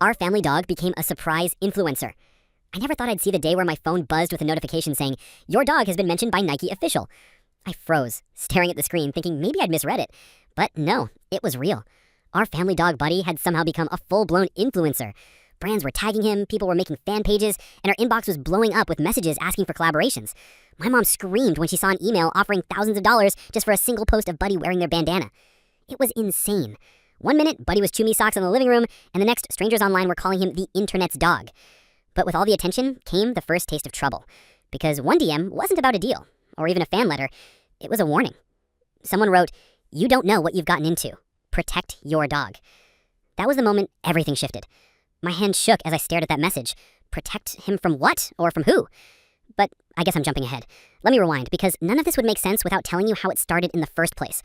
Our family dog became a surprise influencer. I never thought I'd see the day where my phone buzzed with a notification saying, "Your dog has been mentioned by Nike Official." I froze, staring at the screen, thinking maybe I'd misread it. But no, it was real. Our family dog Buddy had somehow become a full-blown influencer. Brands were tagging him, people were making fan pages, and our inbox was blowing up with messages asking for collaborations. My mom screamed when she saw an email offering thousands of dollars just for a single post of Buddy wearing their bandana. It was insane. One minute, Buddy was chewing socks in the living room, and the next, strangers online were calling him the internet's dog. But with all the attention came the first taste of trouble. Because one DM wasn't about a deal, or even a fan letter. It was a warning. Someone wrote, "You don't know what you've gotten into. Protect your dog." That was the moment everything shifted. My hand shook as I stared at that message. Protect him from what? Or from who? But I guess I'm jumping ahead. Let me rewind, because none of this would make sense without telling you how it started in the first place.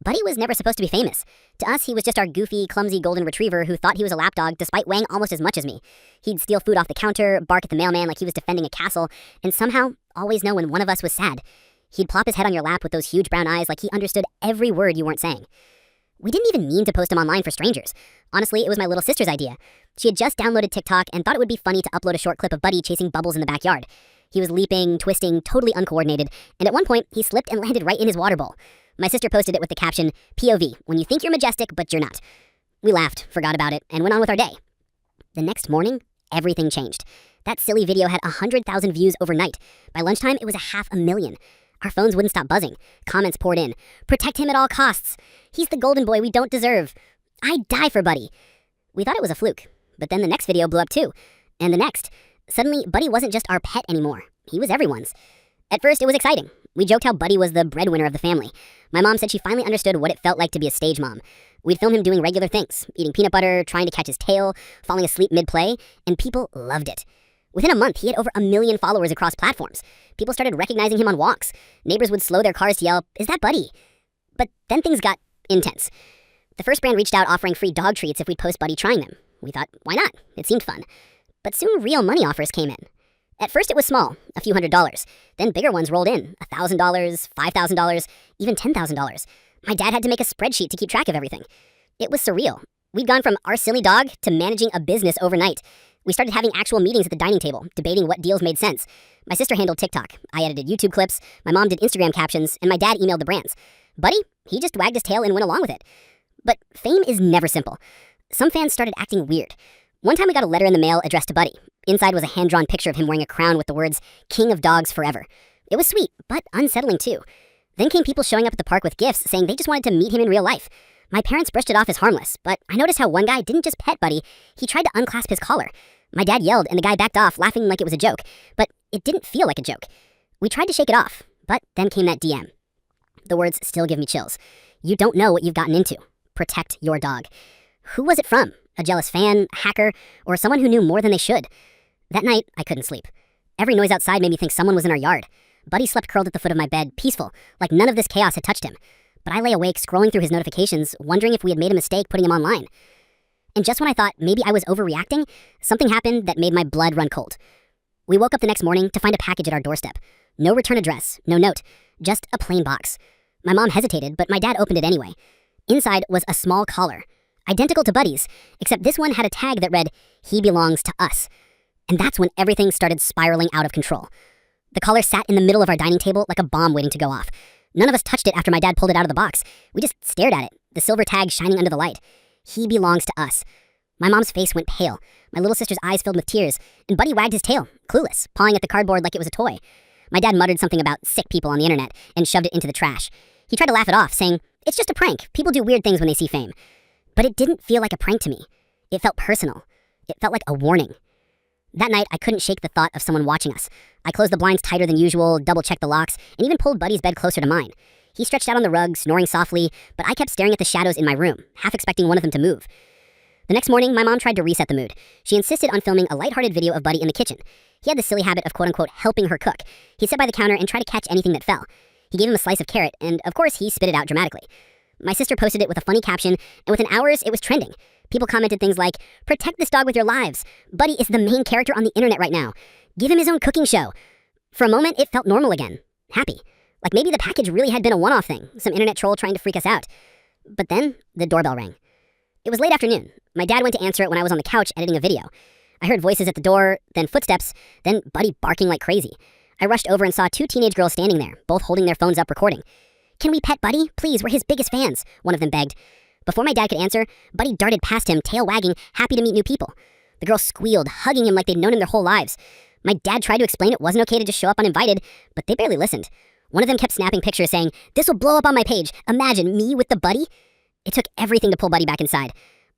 Buddy was never supposed to be famous. To us, he was just our goofy, clumsy golden retriever who thought he was a lapdog despite weighing almost as much as me. He'd steal food off the counter, bark at the mailman like he was defending a castle, and somehow always know when one of us was sad. He'd plop his head on your lap with those huge brown eyes like he understood every word you weren't saying. We didn't even mean to post him online for strangers. Honestly, it was my little sister's idea. She had just downloaded TikTok and thought it would be funny to upload a short clip of Buddy chasing bubbles in the backyard. He was leaping, twisting, totally uncoordinated, and at one point, he slipped and landed right in his water bowl. My sister posted it with the caption, "POV, when you think you're majestic, but you're not." We laughed, forgot about it, and went on with our day. The next morning, everything changed. That silly video had 100,000 views overnight. By lunchtime, it was 500,000. Our phones wouldn't stop buzzing. Comments poured in. "Protect him at all costs. He's the golden boy we don't deserve. I'd die for Buddy." We thought it was a fluke, but then the next video blew up too. And the next. Suddenly, Buddy wasn't just our pet anymore. He was everyone's. At first, it was exciting. We joked how Buddy was the breadwinner of the family. My mom said she finally understood what it felt like to be a stage mom. We'd film him doing regular things, eating peanut butter, trying to catch his tail, falling asleep mid-play, and people loved it. Within a month, he had over 1 million followers across platforms. People started recognizing him on walks. Neighbors would slow their cars to yell, "Is that Buddy?" But then things got intense. The first brand reached out offering free dog treats if we'd post Buddy trying them. We thought, why not? It seemed fun. But soon real money offers came in. At first it was small, a few $100s. Then bigger ones rolled in, $1,000, $5,000, even $10,000. My dad had to make a spreadsheet to keep track of everything. It was surreal. We'd gone from our silly dog to managing a business overnight. We started having actual meetings at the dining table, debating what deals made sense. My sister handled TikTok. I edited YouTube clips. My mom did Instagram captions, and my dad emailed the brands. Buddy, he just wagged his tail and went along with it. But fame is never simple. Some fans started acting weird. One time we got a letter in the mail addressed to Buddy. Inside was a hand-drawn picture of him wearing a crown with the words, "King of Dogs Forever." It was sweet, but unsettling too. Then came people showing up at the park with gifts saying they just wanted to meet him in real life. My parents brushed it off as harmless, but I noticed how one guy didn't just pet Buddy, he tried to unclasp his collar. My dad yelled and the guy backed off, laughing like it was a joke, but it didn't feel like a joke. We tried to shake it off, but then came that DM. The words still give me chills. "You don't know what you've gotten into. Protect your dog." Who was it from? A jealous fan, a hacker, or someone who knew more than they should? That night, I couldn't sleep. Every noise outside made me think someone was in our yard. Buddy slept curled at the foot of my bed, peaceful, like none of this chaos had touched him. But I lay awake, scrolling through his notifications, wondering if we had made a mistake putting him online. And just when I thought maybe I was overreacting, something happened that made my blood run cold. We woke up the next morning to find a package at our doorstep. No return address, no note, just a plain box. My mom hesitated, but my dad opened it anyway. Inside was a small collar, identical to Buddy's, except this one had a tag that read, "He belongs to us." And that's when everything started spiraling out of control. The collar sat in the middle of our dining table like a bomb waiting to go off. None of us touched it after my dad pulled it out of the box. We just stared at it, the silver tag shining under the light. "He belongs to us." My mom's face went pale. My little sister's eyes filled with tears, and Buddy wagged his tail, clueless, pawing at the cardboard like it was a toy. My dad muttered something about sick people on the internet and shoved it into the trash. He tried to laugh it off, saying, "It's just a prank. People do weird things when they see fame." But it didn't feel like a prank to me. It felt personal. It felt like a warning. That night, I couldn't shake the thought of someone watching us. I closed the blinds tighter than usual, double-checked the locks, and even pulled Buddy's bed closer to mine. He stretched out on the rug, snoring softly, but I kept staring at the shadows in my room, half expecting one of them to move. The next morning, my mom tried to reset the mood. She insisted on filming a lighthearted video of Buddy in the kitchen. He had the silly habit of quote-unquote helping her cook. He'd sit by the counter and try to catch anything that fell. He gave him a slice of carrot, and of course, he spit it out dramatically. My sister posted it with a funny caption, and within hours, it was trending. People commented things like, "Protect this dog with your lives. Buddy is the main character on the internet right now. Give him his own cooking show." For a moment, it felt normal again. Happy. Like maybe the package really had been a one-off thing, some internet troll trying to freak us out. But then, the doorbell rang. It was late afternoon. My dad went to answer it when I was on the couch editing a video. I heard voices at the door, then footsteps, then Buddy barking like crazy. I rushed over and saw two teenage girls standing there, both holding their phones up recording. "Can we pet Buddy? Please, we're his biggest fans," one of them begged. Before my dad could answer, Buddy darted past him, tail wagging, happy to meet new people. The girls squealed, hugging him like they'd known him their whole lives. My dad tried to explain it wasn't okay to just show up uninvited, but they barely listened. One of them kept snapping pictures saying, "This will blow up on my page. Imagine me with the Buddy." It took everything to pull Buddy back inside.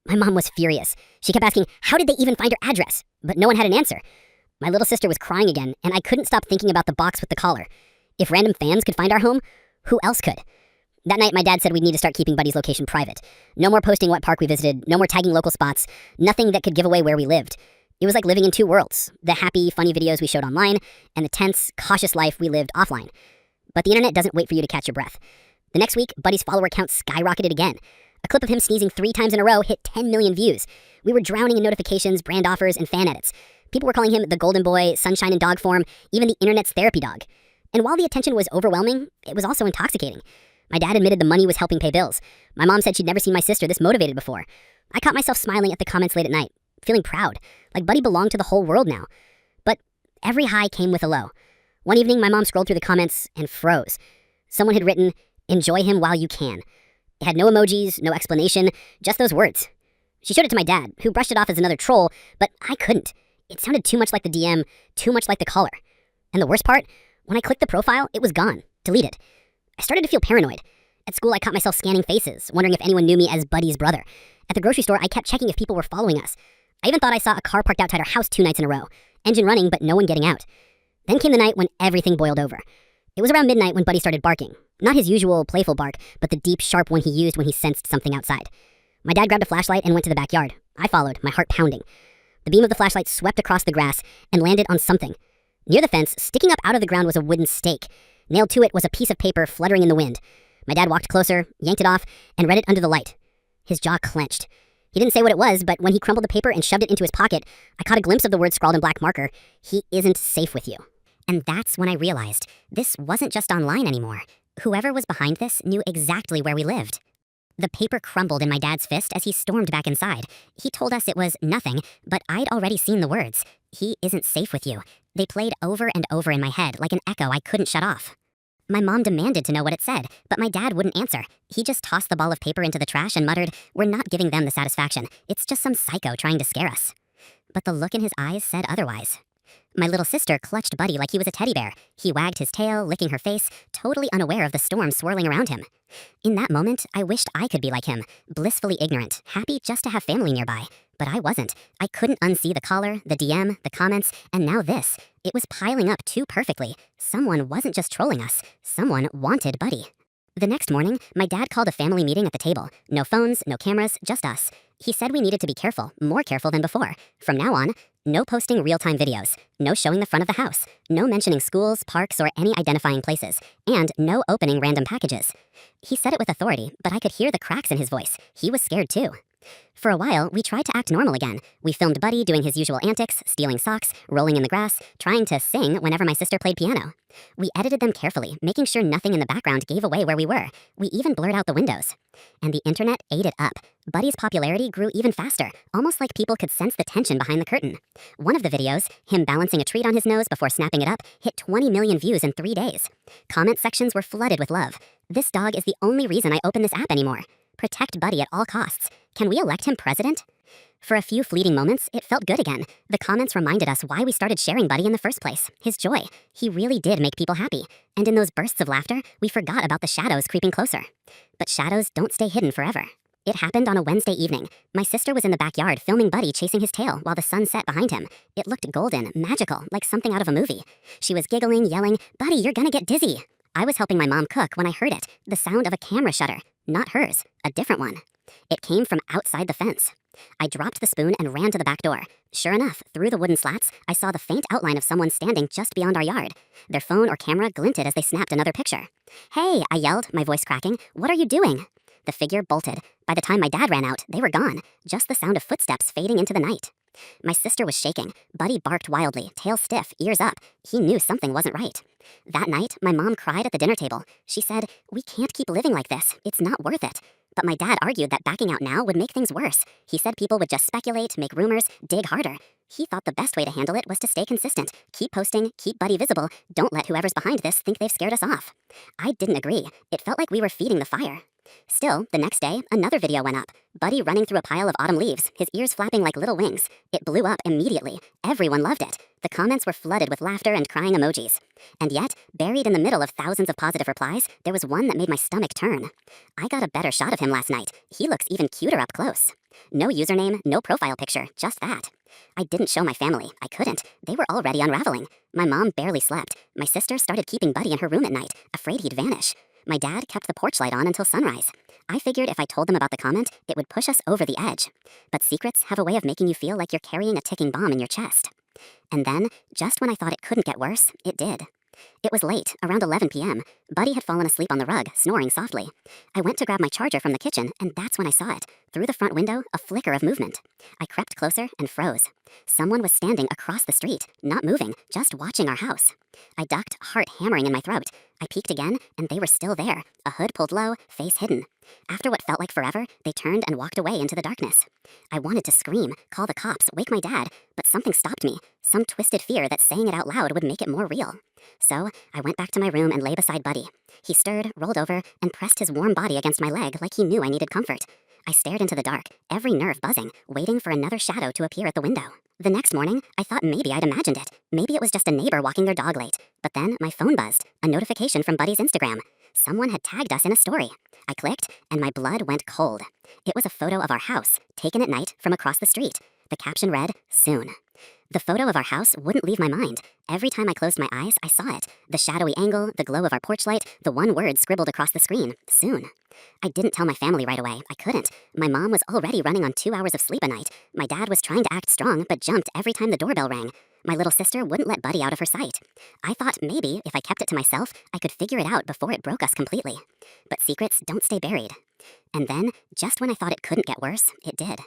My mom was furious. She kept asking, how did they even find her address? But no one had an answer. My little sister was crying again, and I couldn't stop thinking about the box with the collar. If random fans could find our home, who else could? That night, my dad said we'd need to start keeping Buddy's location private. No more posting what park we visited, no more tagging local spots, nothing that could give away where we lived. It was like living in two worlds, the happy, funny videos we showed online, and the tense, cautious life we lived offline. But the internet doesn't wait for you to catch your breath. The next week, Buddy's follower count skyrocketed again. A clip of him sneezing 3 times in a row hit 10 million views. We were drowning in notifications, brand offers, and fan edits. People were calling him the golden boy, sunshine in dog form, even the internet's therapy dog. And while the attention was overwhelming, it was also intoxicating. My dad admitted the money was helping pay bills. My mom said she'd never seen my sister this motivated before. I caught myself smiling at the comments late at night, feeling proud, like Buddy belonged to the whole world now. But every high came with a low. One evening, my mom scrolled through the comments and froze. Someone had written, "Enjoy him while you can." It had no emojis, no explanation, just those words. She showed it to my dad, who brushed it off as another troll, but I couldn't. It sounded too much like the DM, too much like the caller. And the worst part, when I clicked the profile, it was gone, deleted. I started to feel paranoid. At school, I caught myself scanning faces, wondering if anyone knew me as Buddy's brother. At the grocery store, I kept checking if people were following us. I even thought I saw a car parked outside our house 2 nights in a row, engine running, but no one getting out. Then came the night when everything boiled over. It was around midnight when Buddy started barking. Not his usual playful bark, but the deep, sharp one he used when he sensed something outside. My dad grabbed a flashlight and went to the backyard. I followed, my heart pounding. The beam of the flashlight swept across the grass and landed on something. Near the fence, sticking up out of the ground was a wooden stake. Nailed to it was a piece of paper fluttering in the wind. My dad walked closer, yanked it off, and read it under the light. His jaw clenched. He didn't say what it was, but when he crumpled the paper and shoved it into his pocket, I caught a glimpse of the word scrawled in black marker, "He isn't safe with you." And that's when I realized this wasn't just online anymore. Whoever was behind this knew exactly where we lived. The paper crumbled in my dad's fist as he stormed back inside. He told us it was nothing, but I'd already seen the words, "He isn't safe with you." They played over and over in my head like an echo I couldn't shut off. My mom demanded to know what it said, but my dad wouldn't answer. He just tossed the ball of paper into the trash and muttered, "We're not giving them the satisfaction. It's just some psycho trying to scare us." But the look in his eyes said otherwise. My little sister clutched Buddy like he was a teddy bear. He wagged his tail, licking her face, totally unaware of the storm swirling around him. In that moment, I wished I could be like him, blissfully ignorant, happy just to have family nearby. But I wasn't. I couldn't unsee the caller, the DM, the comments, and now this. It was piling up too perfectly. Someone wasn't just trolling us. Someone wanted Buddy. The next morning, my dad called a family meeting at the table. No phones, no cameras, just us. He said we needed to be careful, more careful than before. From now on, no posting real-time videos, no showing the front of the house, no mentioning schools, parks, or any identifying places, and no opening random packages. He said it with authority, but I could hear the cracks in his voice. He was scared too. For a while, we tried to act normal again. We filmed Buddy doing his usual antics, stealing socks, rolling in the grass, trying to sing whenever my sister played piano. We edited them carefully, making sure nothing in the background gave away where we were. We even blurred out the windows. And the internet ate it up. Buddy's popularity grew even faster, almost like people could sense the tension behind the curtain. One of the videos, him balancing a treat on his nose before snapping it up, hit 20 million views in 3 days. Comment sections were flooded with love. "This dog is the only reason I open this app anymore. Protect Buddy at all costs. Can we elect him president?" For a few fleeting moments, it felt good again. The comments reminded us why we started sharing Buddy in the first place. His joy. He really did make people happy. And in those bursts of laughter, we forgot about the shadows creeping closer. But shadows don't stay hidden forever. It happened on a Wednesday evening. My sister was in the backyard filming Buddy chasing his tail while the sun set behind him. It looked golden, magical, like something out of a movie. She was giggling, yelling, "Buddy, you're gonna get dizzy." I was helping my mom cook when I heard it, the sound of a camera shutter. Not hers, a different one. It came from outside the fence. I dropped the spoon and ran to the back door. Sure enough, through the wooden slats, I saw the faint outline of someone standing just beyond our yard. Their phone or camera glinted as they snapped another picture. "Hey," I yelled, my voice cracking. "What are you doing?" The figure bolted. By the time my dad ran out, they were gone. Just the sound of footsteps fading into the night. My sister was shaking. Buddy barked wildly, tail stiff, ears up. He knew something wasn't right. That night, my mom cried at the dinner table. She said, "We can't keep living like this. It's not worth it." But my dad argued that backing out now would make things worse. He said people would just speculate, make rumors, dig harder. He thought the best way to handle it was to stay consistent. Keep posting, keep Buddy visible, don't let whoever's behind this think they've scared us off. I didn't agree. It felt like we were feeding the fire. Still, the next day, another video went up. Buddy running through a pile of autumn leaves, his ears flapping like little wings. It blew up immediately. Everyone loved it. The comments were flooded with laughter and crying emojis. And yet, buried in the middle of thousands of positive replies, there was one that made my stomach turn. I got a better shot of him last night. He looks even cuter up close. No username, no profile picture, just that. I didn't show my family. I couldn't. They were already unraveling. My mom barely slept. My sister started keeping Buddy in her room at night, afraid he'd vanish. My dad kept the porch light on until sunrise. I figured if I told them about the comment, it would push us over the edge. But secrets have a way of making you feel like you're carrying a ticking bomb in your chest. And then, just when I thought it couldn't get worse, it did. It was late, around 11 p.m. Buddy had fallen asleep on the rug, snoring softly. I went to grab my charger from the kitchen, and that's when I saw it. Through the front window, a flicker of movement. I crept closer and froze. Someone was standing across the street, not moving, just watching our house. I ducked, heart hammering in my throat. I peeked again, and they were still there, a hood pulled low, face hidden. After what felt like forever, they turned and walked away into the darkness. I wanted to scream, call the cops, wake my dad, but something stopped me, some twisted fear that saying it out loud would make it more real. So, I went back to my room and lay beside Buddy. He stirred, rolled over, and pressed his warm body against my leg like he knew I needed comfort. I stared into the dark, every nerve buzzing, waiting for another shadow to appear at the window. The next morning, I thought maybe I'd imagined it. Maybe it was just a neighbor walking their dog late. But then my phone buzzed, a notification from Buddy's Instagram. Someone had tagged us in a story. I clicked, and my blood went cold. It was a photo of our house, taken at night from across the street. The caption read, "Soon." The photo of our house wouldn't leave my mind. Every time I closed my eyes, I saw it. The shadowy angle, the glow of our porch light, the one word scribbled across the screen, "Soon." I didn't tell my family right away. I couldn't. My mom was already running on 2 hours of sleep a night. My dad was trying to act strong, but jumped every time the doorbell rang. My little sister wouldn't let Buddy out of her sight. I thought maybe, if I kept it to myself, I could figure it out before it broke us completely. But secrets don't stay buried. And then, just when I thought it couldn't get worse, it did.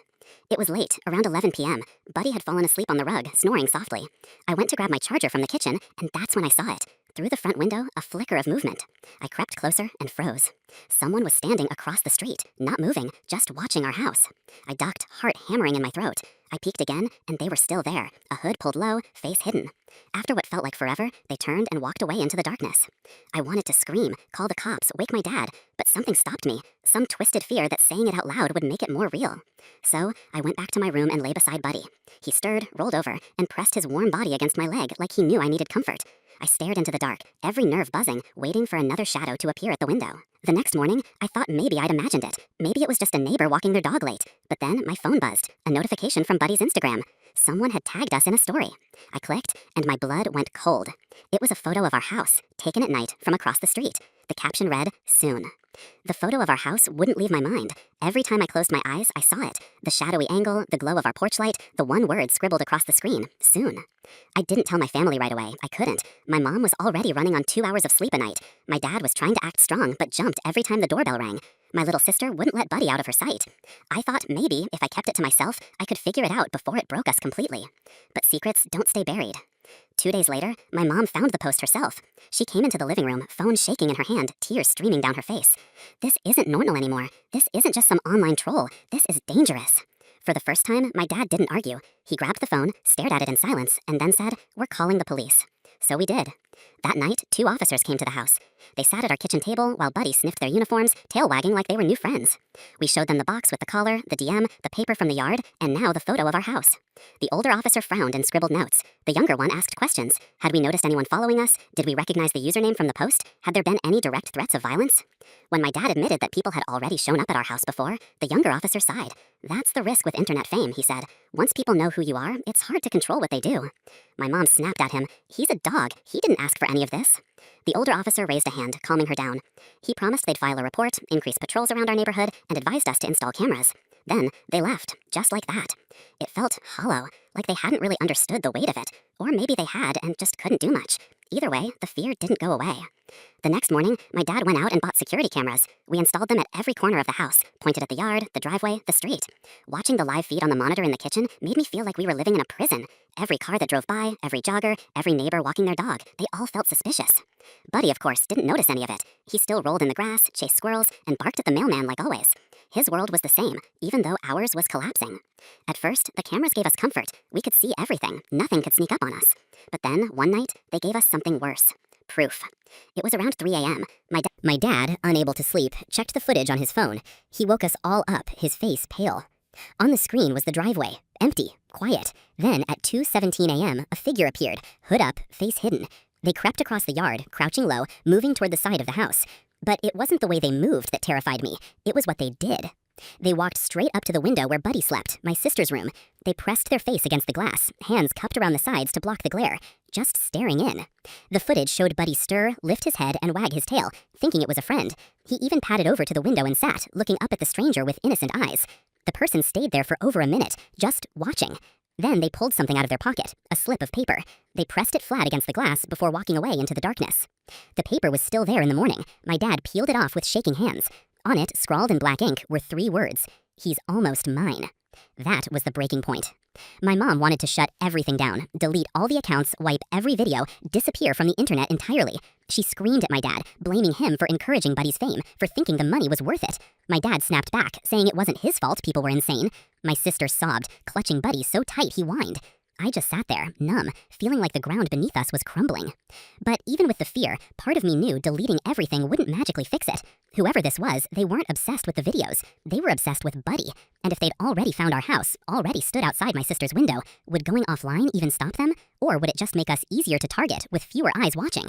It was late, around 11 p.m. Buddy had fallen asleep on the rug, snoring softly. I went to grab my charger from the kitchen, and that's when I saw it. Through the front window, a flicker of movement. I crept closer and froze. Someone was standing across the street, not moving, just watching our house. I ducked, heart hammering in my throat. I peeked again, and they were still there, a hood pulled low, face hidden. After what felt like forever, they turned and walked away into the darkness. I wanted to scream, call the cops, wake my dad, but something stopped me, some twisted fear that saying it out loud would make it more real. So, I went back to my room and lay beside Buddy. He stirred, rolled over, and pressed his warm body against my leg like he knew I needed comfort. I stared into the dark, every nerve buzzing, waiting for another shadow to appear at the window. The next morning, I thought maybe I'd imagined it. Maybe it was just a neighbor walking their dog late. But then my phone buzzed, a notification from Buddy's Instagram. Someone had tagged us in a story. I clicked, and my blood went cold. It was a photo of our house, taken at night from across the street. The caption read, "Soon." The photo of our house wouldn't leave my mind. Every time I closed my eyes, I saw it. The shadowy angle, the glow of our porch light, the one word scribbled across the screen, "Soon." I didn't tell my family right away. I couldn't. My mom was already running on 2 hours of sleep a night. My dad was trying to act strong, but jumped every time the doorbell rang. My little sister wouldn't let Buddy out of her sight. I thought maybe, if I kept it to myself, I could figure it out before it broke us completely. But secrets don't stay buried. 2 days later, my mom found the post herself. She came into the living room, phone shaking in her hand, tears streaming down her face. This isn't normal anymore. This isn't just some online troll. This is dangerous. For the first time, my dad didn't argue. He grabbed the phone, stared at it in silence, and then said, "We're calling the police." So we did. That night, 2 officers came to the house. They sat at our kitchen table while Buddy sniffed their uniforms, tail wagging like they were new friends. We showed them the box with the collar, the DM, the paper from the yard, and now the photo of our house. The older officer frowned and scribbled notes. The younger one asked questions. Had we noticed anyone following us? Did we recognize the username from the post? Had there been any direct threats of violence? When my dad admitted that people had already shown up at our house before, the younger officer sighed. "That's the risk with internet fame," he said. "Once people know who you are, it's hard to control what they do." My mom snapped at him. "He's a dog. He didn't ask for any of this." The older officer raised a hand, calming her down. He promised they'd file a report, increase patrols around our neighborhood, and advised us to install cameras. Then, they left, just like that. It felt hollow, like they hadn't really understood the weight of it. Or maybe they had and just couldn't do much. Either way, the fear didn't go away. The next morning, my dad went out and bought security cameras. We installed them at every corner of the house, pointed at the yard, the driveway, the street. Watching the live feed on the monitor in the kitchen made me feel like we were living in a prison. Every car that drove by, every jogger, every neighbor walking their dog, they all felt suspicious. Buddy, of course, didn't notice any of it. He still rolled in the grass, chased squirrels, and barked at the mailman like always. His world was the same, even though ours was collapsing. At first, the cameras gave us comfort. We could see everything. Nothing could sneak up on us. But then, one night, they gave us something worse. Proof. It was around 3 a.m. My dad, unable to sleep, checked the footage on his phone. He woke us all up, his face pale. On the screen was the driveway, empty, quiet. Then, at 2:17 a.m., a figure appeared, hood up, face hidden. They crept across the yard, crouching low, moving toward the side of the house. But it wasn't the way they moved that terrified me. It was what they did. They walked straight up to the window where Buddy slept, my sister's room. They pressed their face against the glass, hands cupped around the sides to block the glare, just staring in. The footage showed Buddy stir, lift his head, and wag his tail, thinking it was a friend. He even padded over to the window and sat, looking up at the stranger with innocent eyes. The person stayed there for over a minute, just watching. Then they pulled something out of their pocket, a slip of paper. They pressed it flat against the glass before walking away into the darkness. The paper was still there in the morning. My dad peeled it off with shaking hands. On it, scrawled in black ink, were 3 words. He's almost mine. That was the breaking point. My mom wanted to shut everything down, delete all the accounts, wipe every video, disappear from the internet entirely. She screamed at my dad, blaming him for encouraging Buddy's fame, for thinking the money was worth it. My dad snapped back, saying it wasn't his fault people were insane. My sister sobbed, clutching Buddy so tight he whined. I just sat there, numb, feeling like the ground beneath us was crumbling. But even with the fear, part of me knew deleting everything wouldn't magically fix it. Whoever this was, they weren't obsessed with the videos. They were obsessed with Buddy. And if they'd already found our house, already stood outside my sister's window, would going offline even stop them? Or would it just make us easier to target, with fewer eyes watching?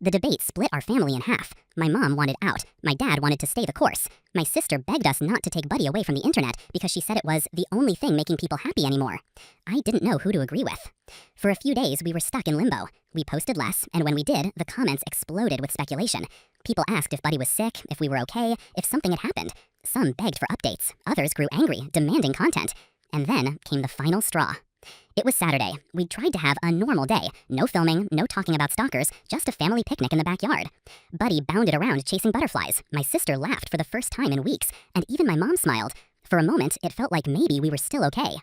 The debate split our family in half. My mom wanted out. My dad wanted to stay the course. My sister begged us not to take Buddy away from the internet because she said it was the only thing making people happy anymore. I didn't know who to agree with. For a few days, we were stuck in limbo. We posted less, and when we did, the comments exploded with speculation. People asked if Buddy was sick, if we were okay, if something had happened. Some begged for updates. Others grew angry, demanding content. And then came the final straw. It was Saturday. We'd tried to have a normal day. No filming, no talking about stalkers, just a family picnic in the backyard. Buddy bounded around chasing butterflies. My sister laughed for the first time in weeks, and even my mom smiled. For a moment, it felt like maybe we were still okay.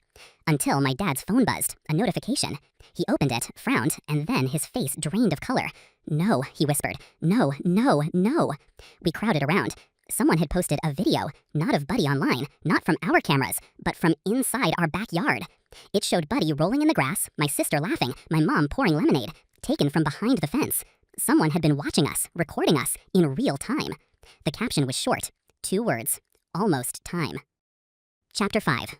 Until my dad's phone buzzed, a notification. He opened it, frowned, and then his face drained of color. "No," he whispered. "No, no, no." We crowded around. Someone had posted a video, not of Buddy online, not from our cameras, but from inside our backyard. It showed Buddy rolling in the grass, my sister laughing, my mom pouring lemonade, taken from behind the fence. Someone had been watching us, recording us, in real time. The caption was short. 2 words. Almost time. Chapter 5.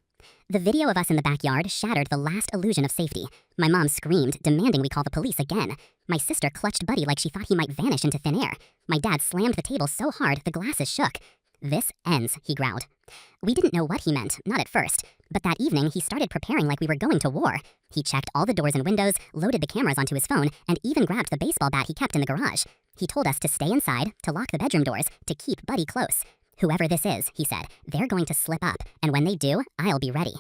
The video of us in the backyard shattered the last illusion of safety. My mom screamed, demanding we call the police again. My sister clutched Buddy like she thought he might vanish into thin air. My dad slammed the table so hard the glasses shook. "This ends," he growled. We didn't know what he meant, not at first. But that evening, he started preparing like we were going to war. He checked all the doors and windows, loaded the cameras onto his phone, and even grabbed the baseball bat he kept in the garage. He told us to stay inside, to lock the bedroom doors, to keep Buddy close. "Whoever this is," he said, "they're going to slip up, and when they do, I'll be ready."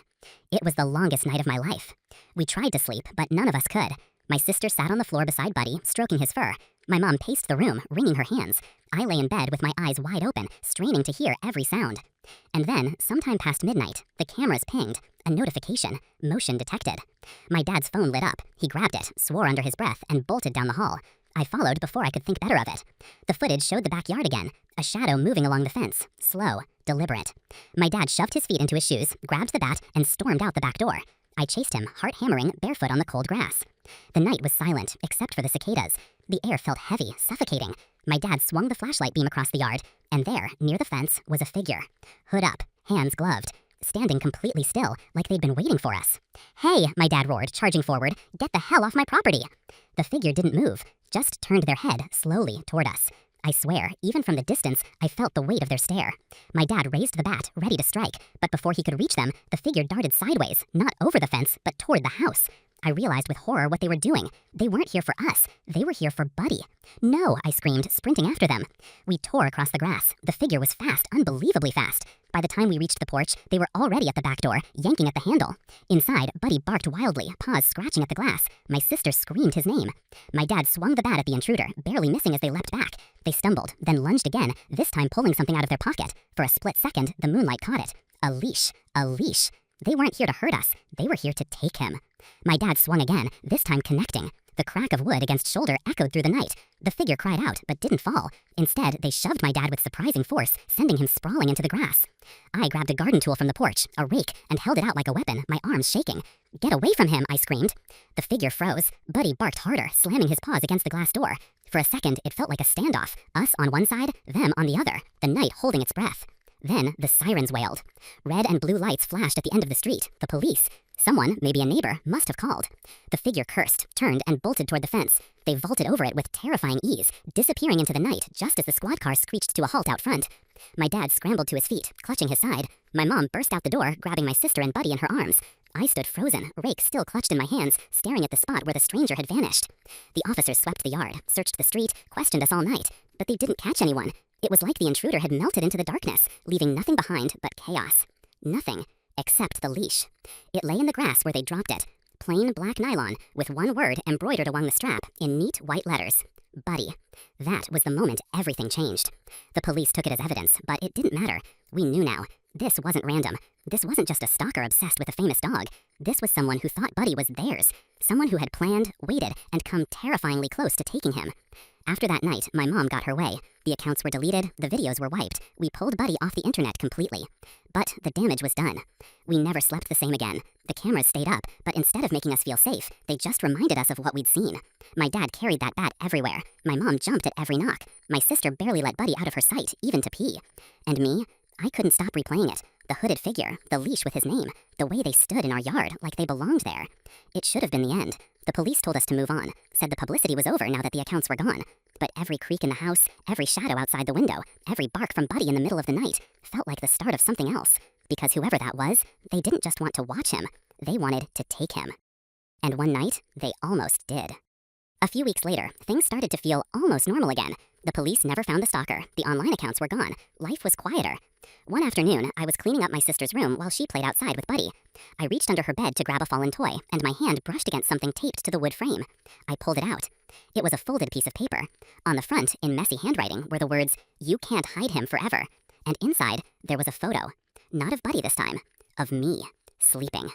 It was the longest night of my life. We tried to sleep, but none of us could. My sister sat on the floor beside Buddy, stroking his fur. My mom paced the room, wringing her hands. I lay in bed with my eyes wide open, straining to hear every sound. And then, sometime past midnight, the cameras pinged. A notification. Motion detected. My dad's phone lit up. He grabbed it, swore under his breath, and bolted down the hall. I followed before I could think better of it. The footage showed the backyard again, a shadow moving along the fence, slow, deliberate. My dad shoved his feet into his shoes, grabbed the bat, and stormed out the back door. I chased him, heart hammering, barefoot on the cold grass. The night was silent, except for the cicadas. The air felt heavy, suffocating. My dad swung the flashlight beam across the yard, and there, near the fence, was a figure. Hood up, hands gloved, standing completely still, like they'd been waiting for us. "Hey," my dad roared, charging forward, "get the hell off my property!" The figure didn't move, just turned their head slowly toward us. I swear, even from the distance, I felt the weight of their stare. My dad raised the bat, ready to strike, but before he could reach them, the figure darted sideways, not over the fence, but toward the house. I realized with horror what they were doing. They weren't here for us. They were here for Buddy. "No," I screamed, sprinting after them. We tore across the grass. The figure was fast, unbelievably fast. By the time we reached the porch, they were already at the back door, yanking at the handle. Inside, Buddy barked wildly, paws scratching at the glass. My sister screamed his name. My dad swung the bat at the intruder, barely missing as they leapt back. They stumbled, then lunged again, this time pulling something out of their pocket. For a split second, the moonlight caught it. A leash. A leash. They weren't here to hurt us. They were here to take him. My dad swung again, this time connecting. The crack of wood against shoulder echoed through the night. The figure cried out, but didn't fall. Instead, they shoved my dad with surprising force, sending him sprawling into the grass. I grabbed a garden tool from the porch, a rake, and held it out like a weapon, my arms shaking. "Get away from him," I screamed. The figure froze. Buddy barked harder, slamming his paws against the glass door. For a second, it felt like a standoff. Us on one side, them on the other, the night holding its breath. Then the sirens wailed. Red and blue lights flashed at the end of the street. The police. Someone, maybe a neighbor, must have called. The figure cursed, turned, and bolted toward the fence. They vaulted over it with terrifying ease, disappearing into the night just as the squad car screeched to a halt out front. My dad scrambled to his feet, clutching his side. My mom burst out the door, grabbing my sister and Buddy in her arms. I stood frozen, rake still clutched in my hands, staring at the spot where the stranger had vanished. The officers swept the yard, searched the street, questioned us all night, but they didn't catch anyone. It was like the intruder had melted into the darkness, leaving nothing behind but chaos. Nothing, except the leash. It lay in the grass where they dropped it. Plain black nylon, with one word embroidered along the strap in neat white letters. Buddy. That was the moment everything changed. The police took it as evidence, but it didn't matter. We knew now. This wasn't random. This wasn't just a stalker obsessed with a famous dog. This was someone who thought Buddy was theirs. Someone who had planned, waited, and come terrifyingly close to taking him. After that night, my mom got her way. The accounts were deleted, the videos were wiped. We pulled Buddy off the internet completely. But the damage was done. We never slept the same again. The cameras stayed up, but instead of making us feel safe, they just reminded us of what we'd seen. My dad carried that bat everywhere. My mom jumped at every knock. My sister barely let Buddy out of her sight, even to pee. And me? I couldn't stop replaying it. The hooded figure, the leash with his name, the way they stood in our yard like they belonged there. It should have been the end. The police told us to move on, said the publicity was over now that the accounts were gone. But every creak in the house, every shadow outside the window, every bark from Buddy in the middle of the night felt like the start of something else. Because whoever that was, they didn't just want to watch him, they wanted to take him. And one night, they almost did. A few weeks later, things started to feel almost normal again. The police never found the stalker. The online accounts were gone. Life was quieter. One afternoon, I was cleaning up my sister's room while she played outside with Buddy. I reached under her bed to grab a fallen toy, and my hand brushed against something taped to the wood frame. I pulled it out. It was a folded piece of paper. On the front, in messy handwriting, were the words, "You can't hide him forever." And inside, there was a photo. Not of Buddy this time. Of me, sleeping.